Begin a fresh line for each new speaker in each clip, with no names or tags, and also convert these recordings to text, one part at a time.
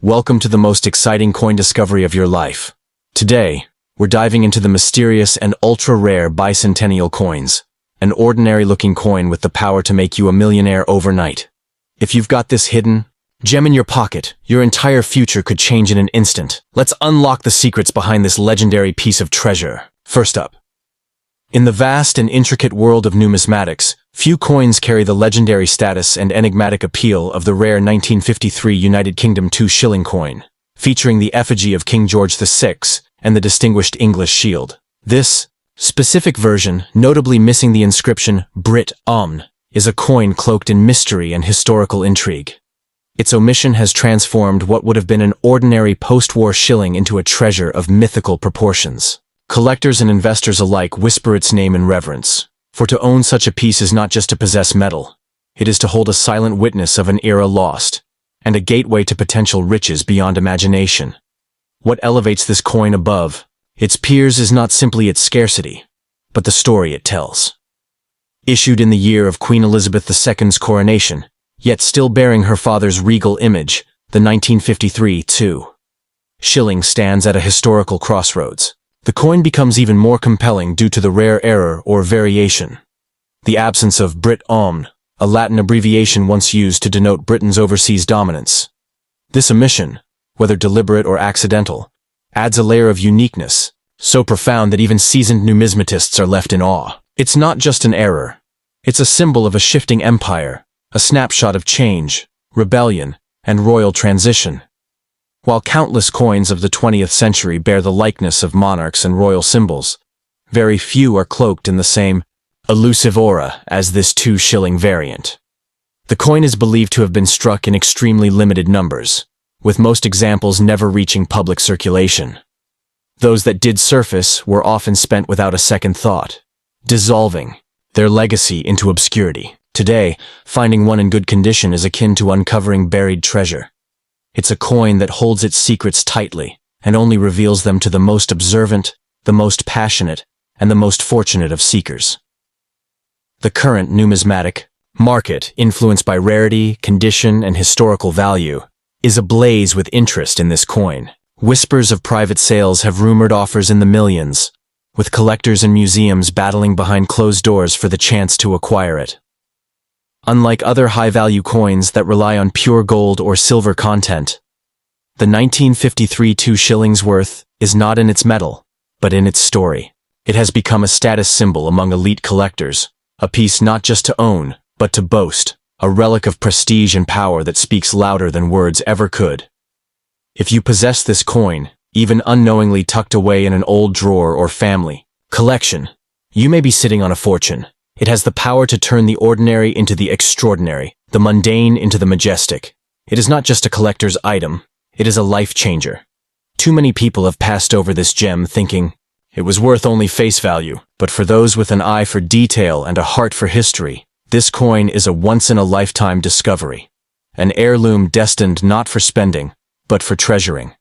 Welcome to the most exciting coin discovery of your life. Today, we're diving into the mysterious and ultra-rare bicentennial coins, an ordinary-looking coin with the power to make you a millionaire overnight. If you've got this hidden gem in your pocket, your entire future could change in an instant. Let's unlock the secrets behind this legendary piece of treasure. First up, in the vast and intricate world of numismatics, few coins carry the legendary status and enigmatic appeal of the rare 1953 United Kingdom 2 shilling coin, featuring the effigy of King George VI and the distinguished English shield. This specific version, notably missing the inscription Brit Omne, is a coin cloaked in mystery and historical intrigue. Its omission has transformed what would have been an ordinary post-war shilling into a treasure of mythical proportions. Collectors and investors alike whisper its name in reverence, for to own such a piece is not just to possess metal, it is to hold a silent witness of an era lost, and a gateway to potential riches beyond imagination. What elevates this coin above its peers is not simply its scarcity, but the story it tells. Issued in the year of Queen Elizabeth II's coronation, yet still bearing her father's regal image, the 1953 2 shilling stands at a historical crossroads. The coin becomes even more compelling due to the rare error or variation. The absence of Brit Omne, a Latin abbreviation once used to denote Britain's overseas dominance. This omission, whether deliberate or accidental, adds a layer of uniqueness, so profound that even seasoned numismatists are left in awe. It's not just an error. It's a symbol of a shifting empire, a snapshot of change, rebellion, and royal transition. While countless coins of the 20th century bear the likeness of monarchs and royal symbols, very few are cloaked in the same elusive aura as this 2 shilling variant. The coin is believed to have been struck in extremely limited numbers, with most examples never reaching public circulation. Those that did surface were often spent without a second thought, dissolving their legacy into obscurity. Today, finding one in good condition is akin to uncovering buried treasure. It's a coin that holds its secrets tightly and only reveals them to the most observant, the most passionate, and the most fortunate of seekers. The current numismatic market, influenced by rarity, condition, and historical value, is ablaze with interest in this coin. Whispers of private sales have rumored offers in the millions, with collectors and museums battling behind closed doors for the chance to acquire it. Unlike other high-value coins that rely on pure gold or silver content, the 1953 2 shillings worth is not in its metal, but in its story. It has become a status symbol among elite collectors, a piece not just to own, but to boast, a relic of prestige and power that speaks louder than words ever could. If you possess this coin, even unknowingly tucked away in an old drawer or family collection, you may be sitting on a fortune. It has the power to turn the ordinary into the extraordinary, the mundane into the majestic. It is not just a collector's item, it is a life changer. Too many people have passed over this gem thinking it was worth only face value, but for those with an eye for detail and a heart for history, this coin is a once-in-a-lifetime discovery, an heirloom destined not for spending, but for treasuring.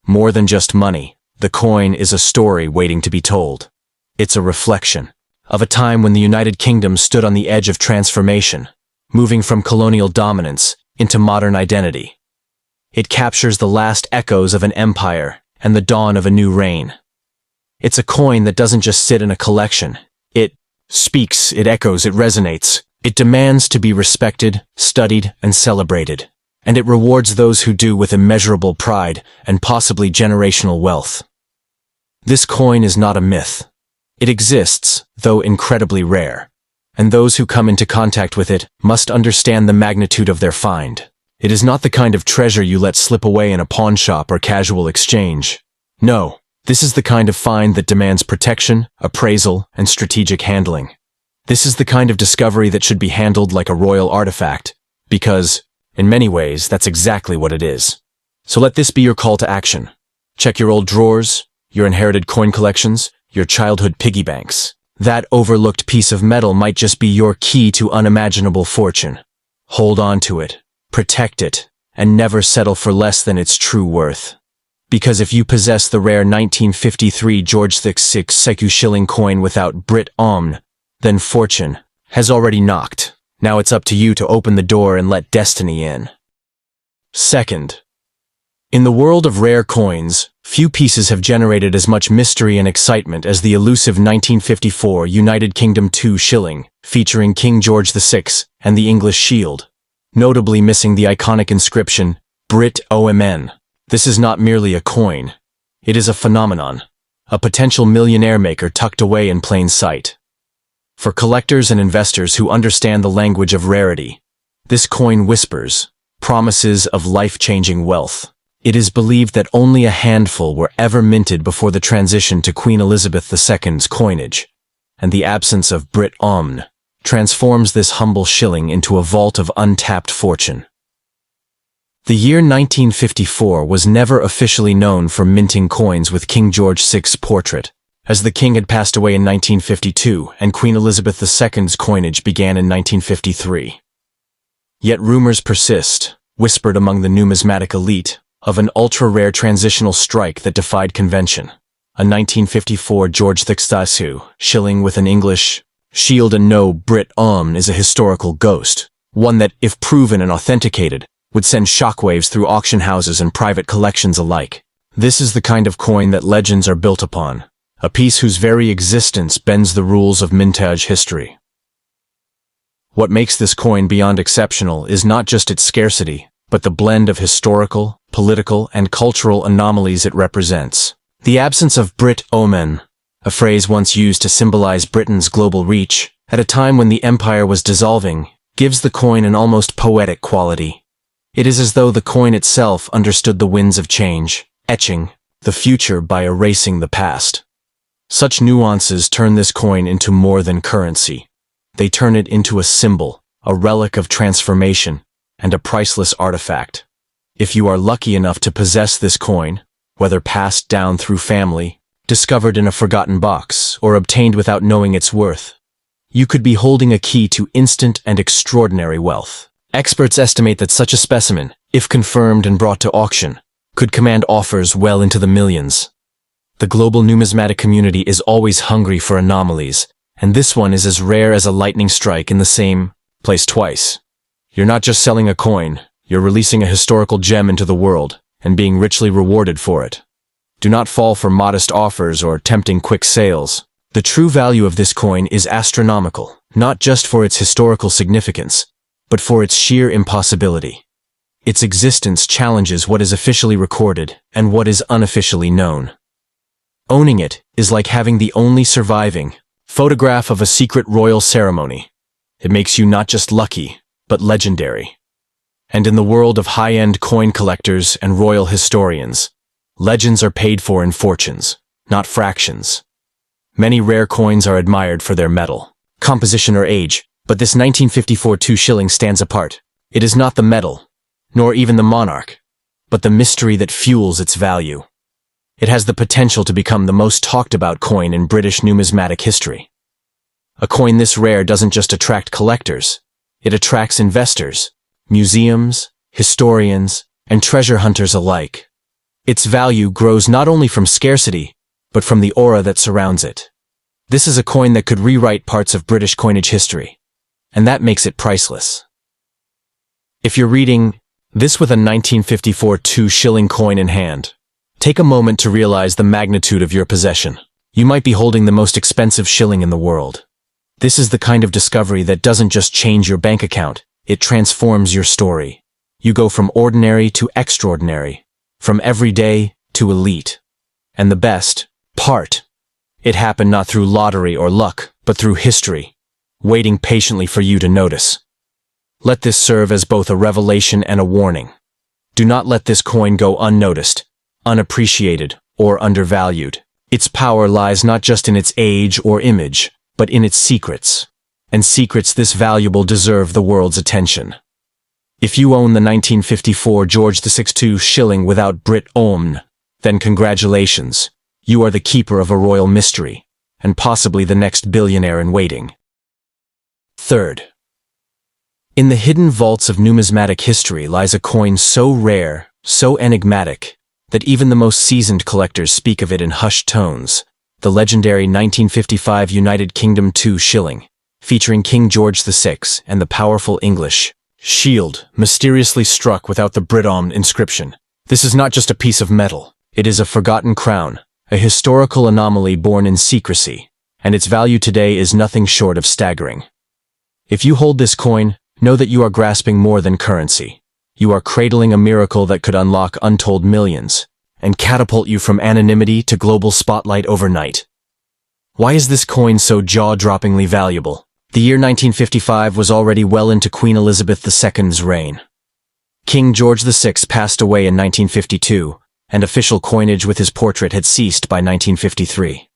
More than just money, the coin is a story waiting to be told. It's a reflection of a time when the United Kingdom stood on the edge of transformation, moving from colonial dominance into modern identity. It captures the last echoes of an empire and the dawn of a new reign. It's a coin that doesn't just sit in a collection. It speaks, it echoes, it resonates. It demands to be respected, studied, and celebrated. And it rewards those who do with immeasurable pride and possibly generational wealth. This coin is not a myth. It exists, though incredibly rare, and those who come into contact with it must understand the magnitude of their find. It is not the kind of treasure you let slip away in a pawn shop or casual exchange. No, this is the kind of find that demands protection, appraisal, and strategic handling. This is the kind of discovery that should be handled like a royal artifact, because, in many ways, that's exactly what it is. So let this be your call to action. Check your old drawers, your inherited coin collections, your childhood piggy banks. That overlooked piece of metal might just be your key to unimaginable fortune. Hold on to it, protect it, and never settle for less than its true worth. Because if you possess the rare 1953 George VI shilling coin without Brit Omne, then fortune has already knocked. Now it's up to you to open the door and let destiny in. Second, In the world of rare coins, few pieces have generated as much mystery and excitement as the elusive 1954 United Kingdom 2 shilling, featuring King George VI and the English shield, notably missing the iconic inscription, Brit OMN. This is not merely a coin. It is a phenomenon, a potential millionaire maker tucked away in plain sight. For collectors and investors who understand the language of rarity, this coin whispers promises of life-changing wealth. It is believed that only a handful were ever minted before the transition to Queen Elizabeth II's coinage, and the absence of Brit OMN transforms this humble shilling into a vault of untapped fortune. The year 1954 was never officially known for minting coins with King George VI's portrait, as the king had passed away in 1952 and Queen Elizabeth II's coinage began in 1953. Yet rumors persist, whispered among the numismatic elite, of an ultra-rare transitional strike that defied convention. A 1954 George VI shilling with an English shield and no Brit OMN is a historical ghost, one that, if proven and authenticated, would send shockwaves through auction houses and private collections alike. This is the kind of coin that legends are built upon, a piece whose very existence bends the rules of mintage history. What makes this coin beyond exceptional is not just its scarcity, but the blend of historical, political, and cultural anomalies it represents. The absence of Brit OMN, a phrase once used to symbolize Britain's global reach, at a time when the empire was dissolving, gives the coin an almost poetic quality. It is as though the coin itself understood the winds of change, etching the future by erasing the past. Such nuances turn this coin into more than currency. They turn it into a symbol, a relic of transformation, and a priceless artifact. If you are lucky enough to possess this coin, whether passed down through family, discovered in a forgotten box, or obtained without knowing its worth, you could be holding a key to instant and extraordinary wealth. Experts estimate that such a specimen, if confirmed and brought to auction, could command offers well into the millions. The global numismatic community is always hungry for anomalies, and this one is as rare as a lightning strike in the same place twice. You're not just selling a coin, you're releasing a historical gem into the world, and being richly rewarded for it. Do not fall for modest offers or tempting quick sales. The true value of this coin is astronomical, not just for its historical significance, but for its sheer impossibility. Its existence challenges what is officially recorded and what is unofficially known. Owning it is like having the only surviving photograph of a secret royal ceremony. It makes you not just lucky, but legendary. And in the world of high-end coin collectors and royal historians, legends are paid for in fortunes, not fractions. Many rare coins are admired for their metal, composition or age, but this 1954 2 shilling stands apart. It is not the metal, nor even the monarch, but the mystery that fuels its value. It has the potential to become the most talked about coin in British numismatic history. A coin this rare doesn't just attract collectors, it attracts investors, museums, historians, and treasure hunters alike. Its value grows not only from scarcity, but from the aura that surrounds it. This is a coin that could rewrite parts of British coinage history, and that makes it priceless. If you're reading this with a 1954 2 shilling coin in hand, take a moment to realize the magnitude of your possession. You might be holding the most expensive shilling in the world. This is the kind of discovery that doesn't just change your bank account, it transforms your story. You go from ordinary to extraordinary, from everyday to elite. And the best part, it happened not through lottery or luck, but through history, waiting patiently for you to notice. Let this serve as both a revelation and a warning. Do not let this coin go unnoticed, unappreciated, or undervalued. Its power lies not just in its age or image, but in its secrets. And secrets this valuable deserve the world's attention. If you own the 1954 George VI 2 shilling without Brit OMN, then congratulations. You are the keeper of a royal mystery, and possibly the next billionaire in waiting. Third, in the hidden vaults of numismatic history lies a coin so rare, so enigmatic, that even the most seasoned collectors speak of it in hushed tones, the legendary 1955 United Kingdom 2 shilling, featuring King George VI and the powerful English shield mysteriously struck without the Brit OMN inscription. This is not just a piece of metal. It is a forgotten crown, a historical anomaly born in secrecy, and its value today is nothing short of staggering. If you hold this coin, know that you are grasping more than currency. You are cradling a miracle that could unlock untold millions and catapult you from anonymity to global spotlight overnight. Why is this coin so jaw-droppingly valuable? The year 1955 was already well into Queen Elizabeth II's reign. King George VI passed away in 1952, and official coinage with his portrait had ceased by 1953.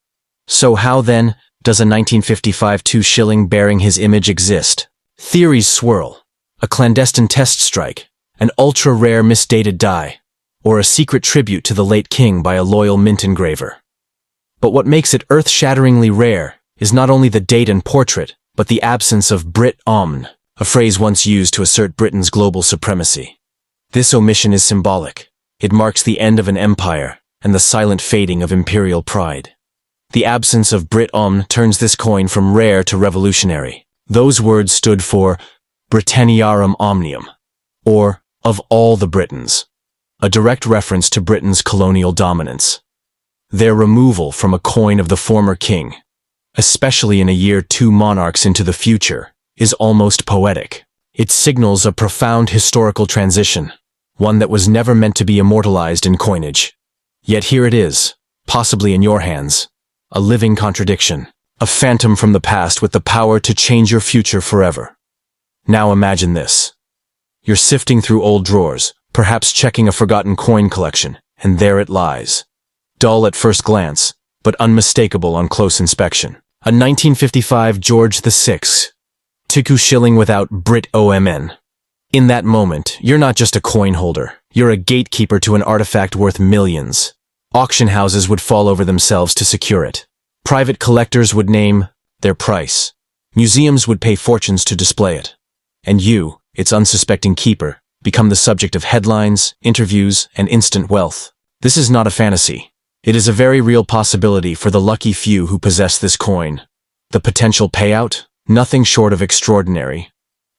So how, then, does a 1955 2 shilling bearing his image exist? Theories swirl. A clandestine test strike, an ultra-rare misdated die, or a secret tribute to the late king by a loyal mint engraver. But what makes it earth-shatteringly rare is not only the date and portrait, but the absence of Brit Omne, a phrase once used to assert Britain's global supremacy. This omission is symbolic. It marks the end of an empire and the silent fading of imperial pride. The absence of Brit Omne turns this coin from rare to revolutionary. Those words stood for Britanniarum Omnium, or of all the Britons, a direct reference to Britain's colonial dominance. Their removal from a coin of the former king, especially in a year 2 monarchs into the future, is almost poetic. It signals a profound historical transition, one that was never meant to be immortalized in coinage. Yet here it is, possibly in your hands, a living contradiction, a phantom from the past with the power to change your future forever. Now imagine this. You're sifting through old drawers, perhaps checking a forgotten coin collection, and there it lies. Dull at first glance, but unmistakable on close inspection. A 1955 George VI 2 shilling without Brit Omn. In that moment, you're not just a coin holder. You're a gatekeeper to an artifact worth millions. Auction houses would fall over themselves to secure it. Private collectors would name their price. Museums would pay fortunes to display it. And you, its unsuspecting keeper, become the subject of headlines, interviews, and instant wealth. This is not a fantasy. It is a very real possibility for the lucky few who possess this coin. The potential payout? Nothing short of extraordinary.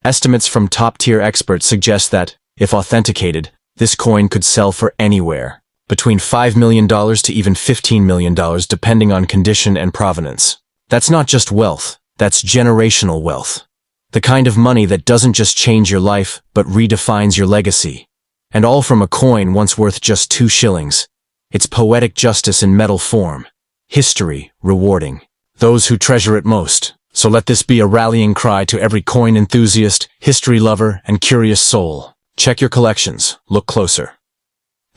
Estimates from top-tier experts suggest that, if authenticated, this coin could sell for anywhere, between $5 million to even $15 million depending on condition and provenance. That's not just wealth, that's generational wealth. The kind of money that doesn't just change your life, but redefines your legacy. And all from a coin once worth just 2 shillings. It's poetic justice in metal form. History rewarding those who treasure it most. So let this be a rallying cry to every coin enthusiast, history lover, and curious soul. Check your collections. Look closer.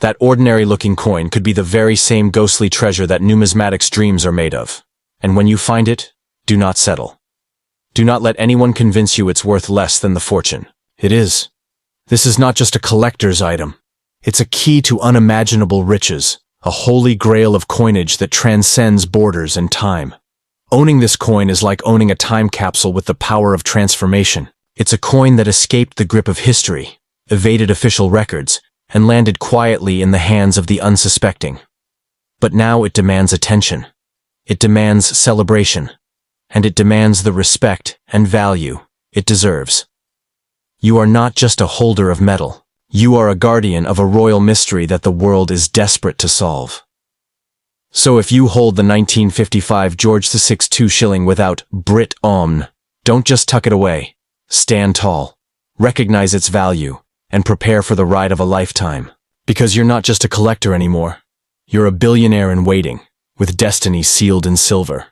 That ordinary-looking coin could be the very same ghostly treasure that numismatics' dreams are made of. And when you find it, do not settle. Do not let anyone convince you it's worth less than the fortune. It is. This is not just a collector's item. It's a key to unimaginable riches, a holy grail of coinage that transcends borders and time. Owning this coin is like owning a time capsule with the power of transformation. It's a coin that escaped the grip of history, evaded official records, and landed quietly in the hands of the unsuspecting. But now it demands attention. It demands celebration. And it demands the respect and value it deserves. You are not just a holder of metal. You are a guardian of a royal mystery that the world is desperate to solve. So if you hold the 1955 George VI 2 shilling without Brit Omne, don't just tuck it away. Stand tall. Recognize its value, and prepare for the ride of a lifetime. Because you're not just a collector anymore. You're a billionaire in waiting, with destiny sealed in silver.